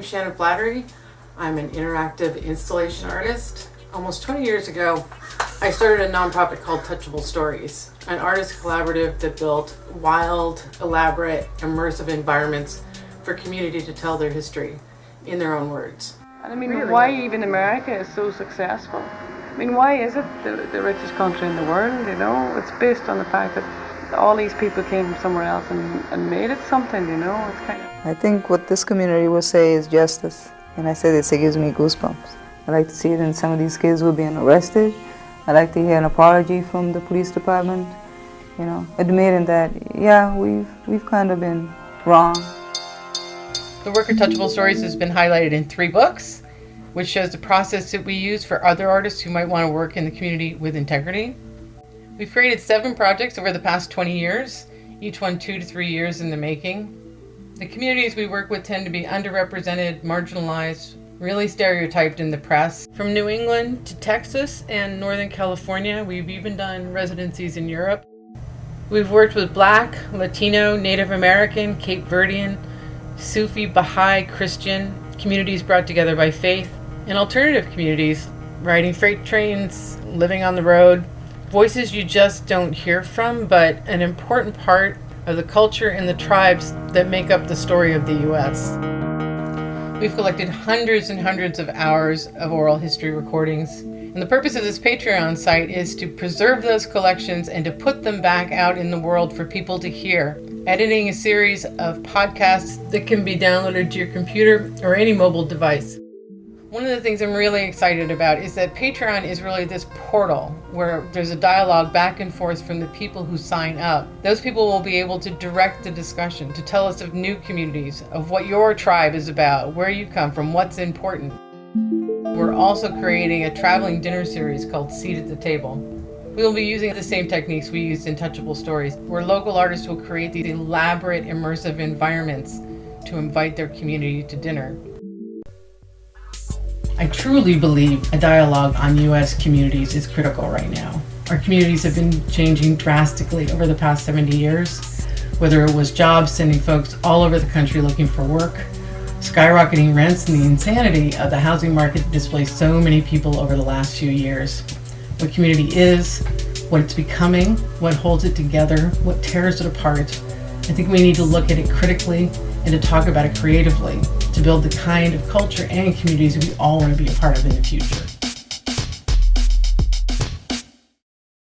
Shannon Flattery. I'm an interactive installation artist. Almost 20 years ago, I started a nonprofit called Touchable Stories, an artist collaborative that built wild, elaborate, immersive environments for community to tell their history in their own words. And I mean, why even America is so successful? I mean, why is it the richest country in the world, you know? It's based on the fact that all these people came from somewhere else and made it something, you know? It's kind of... I think what this community will say is justice. And I said it gives me goosebumps. I like to see it in some of these kids who are being arrested. I like to hear an apology from the police department, you know, admitting that, yeah, we've kind of been wrong. The work of Touchable Stories has been highlighted in 3 books, which shows the process that we use for other artists who might want to work in the community with integrity. We've created 7 projects over the past 20 years, each one 2 to 3 years in the making. The communities we work with tend to be underrepresented, marginalized, really stereotyped in the press. From New England to Texas and Northern California, we've even done residencies in Europe. We've worked with Black, Latino, Native American, Cape Verdean, Sufi, Baha'i, Christian, communities brought together by faith, and alternative communities, riding freight trains, living on the road. Voices you just don't hear from, but an important part of the culture and the tribes that make up the story of the U.S. We've collected hundreds and hundreds of hours of oral history recordings, and the purpose of this Patreon site is to preserve those collections and to put them back out in the world for people to hear, editing a series of podcasts that can be downloaded to your computer or any mobile device. One of the things I'm really excited about is that Patreon is really this portal where there's a dialogue back and forth from the people who sign up. Those people will be able to direct the discussion, to tell us of new communities, of what your tribe is about, where you come from, what's important. We're also creating a traveling dinner series called Seat at the Table. We will be using the same techniques we used in Touchable Stories, where local artists will create these elaborate, immersive environments to invite their community to dinner. I truly believe a dialogue on U.S. communities is critical right now. Our communities have been changing drastically over the past 70 years, whether it was jobs sending folks all over the country looking for work, skyrocketing rents, and the insanity of the housing market that displaced so many people over the last few years. What community is, what it's becoming, what holds it together, what tears it apart. I think we need to look at it critically and to talk about it creatively, to build the kind of culture and communities we all want to be a part of in the future.